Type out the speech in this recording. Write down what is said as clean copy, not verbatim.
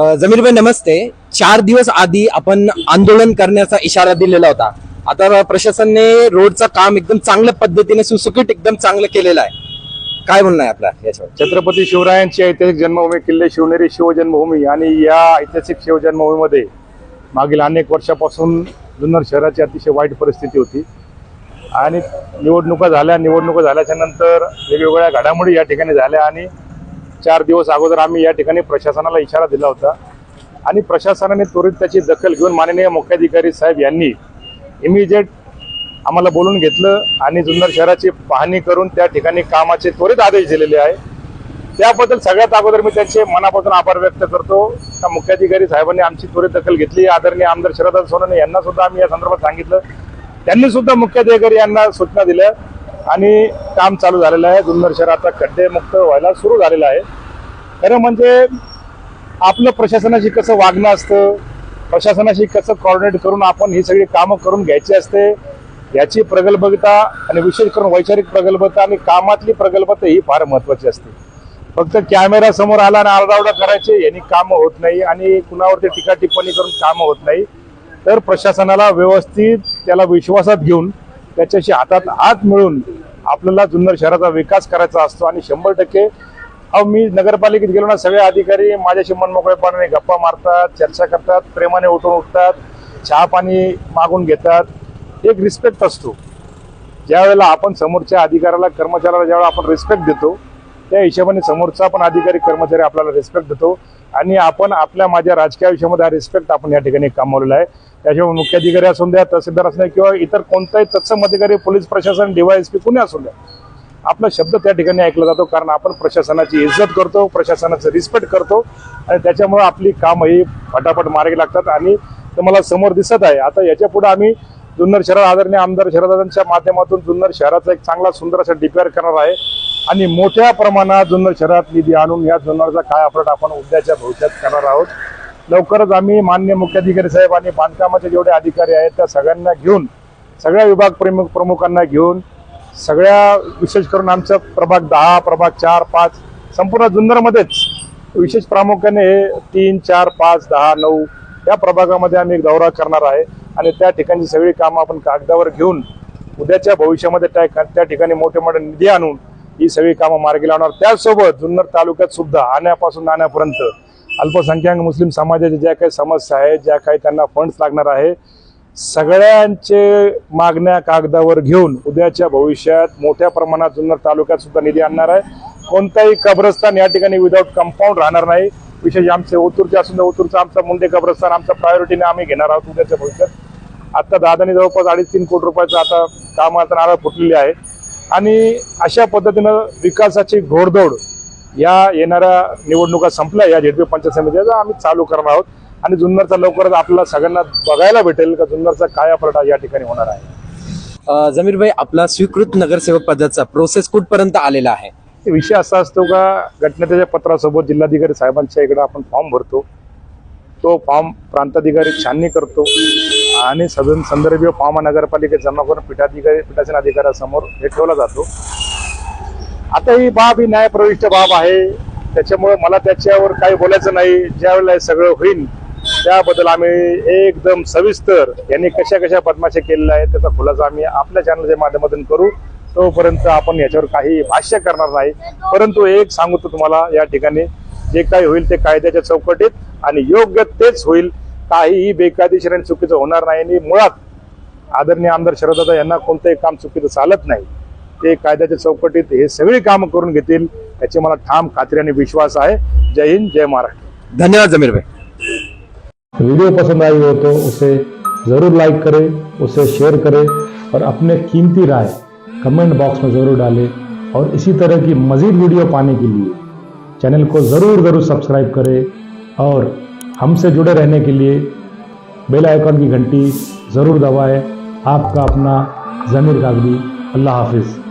जमीर भाई नमस्ते। 4 दिवस आधी आपण आंदोलन करण्याचा इशारा दिलेला होता। आता प्रशासनाने रोडचं काम एकदम चांगल्या पद्धतीने सुसुकीत एकदम चांगलं केलेलं आहे। काय म्हणणं आहे आपला याच्यावर? छत्रपती शिवरायांची ऐतिहासिक जन्मभूमी किल्ले शिवनेरी शिवजन्मभूमी आणि या ऐतिहासिक शिवजन्मभूमीमध्ये मागील अनेक वर्षापासून जुन्नर शहराची अतिशय वाईट परिस्थिती होती आणि निवडणुका झाल्याच्या नंतर वेगवेगळ्या घडामोडी या ठिकाणी झाल्या आणि 4 दिवस अगोदर आम्ही या ठिकाणी प्रशासनाला इशारा दिला होता आणि प्रशासनाने त्वरित त्याची दखल घेऊन माननीय मुख्याधिकारी साहेब यांनी इमिजिएट आम्हाला बोलून घेतलं आणि जुन्नर शहराची पाहणी करून त्या ठिकाणी कामाचे त्वरित आदेश दिलेले आहे। त्याबद्दल सगळ्यात अगोदर मी त्यांचे मनापासून आभार व्यक्त करतो। त्या मुख्याधिकारी साहेबांनी आमची त्वरित दखल घेतली। आदरणीय आमदार शरद सोनवणे यांना सुद्धा आम्ही या संदर्भात सांगितलं, त्यांनी सुद्धा मुख्याधिकारी यांना सूचना दिल्या आणि काम चालू झालेलं आहे। जुन्नर शहर आता खड्डेमुक्त व्हायला सुरू झालेलं आहे। खरं म्हणजे आपलं प्रशासनाशी कसं वागणं असतं, प्रशासनाशी कसं कोऑर्डिनेट करून आपण ही सगळी कामं करून घ्यायची असते, याची प्रगल्भता आणि विशेष करून वैचारिक प्रगल्भता आणि कामातली प्रगल्भता ही फार महत्वाची असते। फक्त कॅमेरा समोर आला आणि आरडाओरडा करायचे यांनी कामं होत नाही आणि कुणावरती टीका टिप्पणी करून कामं होत नाही। तर प्रशासनाला व्यवस्थित त्याला विश्वासात घेऊन त्याच्याशी हातात हात मिळून आपल्याला जुन्नर शहराचा विकास करायचा असतो आणि 100% मी नगरपालिकेत गेलो ना, सगळे अधिकारी माझ्याशी मनमोकळेपणाने गप्पा मारतात, चर्चा करतात, प्रेमाने उठून उठतात, चहा पाणी मागून घेतात। एक रिस्पेक्ट असतो। ज्या वेळेला आपण समोरच्या अधिकाऱ्याला कर्मचाऱ्याला ज्यावेळेला आपण रिस्पेक्ट देतो त्या हिशोबाने समोरचा पण अधिकारी कर्मचारी आपल्याला रिस्पेक्ट देतो आणि आपण माझ्या राजकीय आयुष्यामध्ये हा रिस्पेक्ट आपण या ठिकाणी कमावलेला आहे। त्याशिवाय मुख्याधिकारी असून द्या, तहसीलदार असू द्या किंवा इतर कोणताही तत्सम अधिकारी, पोलीस प्रशासन, DYSP कुणी असू द्या, आपला शब्द त्या ठिकाणी ऐकला जातो कारण आपण प्रशासनाची इज्जत करतो, प्रशासनाचं रिस्पेक्ट करतो आणि त्याच्यामुळे आपली कामं ही फटाफट मार्गी लागतात आणि तुम्हाला समोर दिसत आहे। आता याच्या पुढे आम्ही जुन्नर शहरात आदरणीय आमदार शरदांच्या माध्यमातून जुन्नर शहराचा एक चांगला सुंदर असा DPR करणार आहे आणि मोठ्या प्रमाणात जुन्नर शहरात निधी आणून या जुन्नरचा कायापालट आपण उद्याच्या भविष्यात करणार आहोत। लवकरच आम्ही माननीय मुख्याधिकारी साहेब आणि बांधकामाचे जेवढे अधिकारी आहेत त्या सगळ्यांना घेऊन, सगळ्या विभाग प्रमुखांना घेऊन, सगळ्या विशेष करून आमचं प्रभाग 10, प्रभाग 4, 5 संपूर्ण जुन्नरमध्येच विशेष प्रामुख्याने 3, 4, 5, 10, 9 या प्रभागामध्ये आम्ही एक दौरा करणार आहे आणि त्या ठिकाणी सगळी कामं आपण कागदावर घेऊन उद्याच्या भविष्यामध्ये त्या ठिकाणी मोठे मोठे निधी आणून ही सगळी कामं मार्गी लावणार। त्याचसोबत जुन्नर तालुक्यात सुद्धा आण्यापासून नाण्यापर्यंत अल्पसंख्याक मुस्लिम समाजाच्या ज्या काही समस्या आहेत, ज्या काही त्यांना फंड्स लागणार आहे, सगळ्यांचे मागण्या कागदावर घेऊन उद्याच्या भविष्यात मोठ्या प्रमाणात जुन्नर तालुक्यात सुद्धा निधी आणणार आहे। कोणताही कब्रस्तान या ठिकाणी विदाऊट कंपाऊंड राहणार नाही। विशेष आमचे ओतूरचे असून ओतूरचा आमचा मुंडे कब्रस्तान आमच्या प्रायोरिटीने आम्ही घेणार आहोत उद्याच्या भविष्यात। आता दादानी जवळपास 2.5-3 कोटी रुपयाचं आता कामाचं नारळ फुटलेली आहे आणि अशा पद्धतीनं विकासाची घोडदौड या येणाऱ्या निवडणुका संपल्या या झेडपी पंचायत समितीचा आम्ही चालू करणार आहोत आणि जुन्नरचा लवकरच आपल्याला सगळ्यांना बघायला भेटेल का जुन्नरचा कायापालट या ठिकाणी होणार आहे। जमीर भाई, आपला स्वीकृत नगरसेवक पदाचा प्रोसेस कुठपर्यंत आलेला आहे? विषय असा असतो का घटनेच्या पत्रासोबत जिल्हाधिकारी साहेबांच्या इकडे आपण फॉर्म भरतो, तो फॉर्म प्रांताधिकारी छाननी करतो आणि संदर्भीय फॉर्म नगरपालिकेत जमा करून पीठासीन अधिकाऱ्यासमोर हे ठेवला जातो। आता ही बाब ही न्यायप्रविष्ट बाब आहे, त्याच्यामुळे मला त्याच्यावर काही बोलायचं नाही। ज्या वेळेला सगळं होईल त्याबद्दल आम्ही एकदम सविस्तर यांनी कशा कशा बदमाशी केलेल्या आहेत त्याचा खुलासा आम्ही आपल्या चॅनलच्या माध्यमातून करू। तोपर्यंत आपण याच्यावर काही भाष्य करणार नाही, परंतु एक सांगतो तुम्हाला, या ठिकाणी जे काही होईल ते कायद्याच्या चौकटीत आणि योग्य तेच होईल। काहीही बेकायदेशीर आणि चुकीचं होणार नाही आणि मुळात आदरणीय आमदार शरददादा यांना कोणतंही काम चुकीचं चालत नाही। ते कायद्याच्या चौकटीत हे सगळी कामं करून घेतील याची मला ठाम खात्री आणि विश्वास आहे। जय हिंद, जय महाराष्ट्र। धन्यवाद जमीर भाई। वीडियो पसंद आई हो तो उसे ज़रूर लाइक करें, उसे शेयर करें और अपने कीमती राय कमेंट बॉक्स में ज़रूर डालें और इसी तरह की मज़ीद वीडियो पाने के लिए चैनल को ज़रूर सब्सक्राइब करें और हमसे जुड़े रहने के लिए बेल आइकॉन की घंटी ज़रूर दबाएं। आपका अपना ज़मीर कागदी। अल्लाह हाफिज़।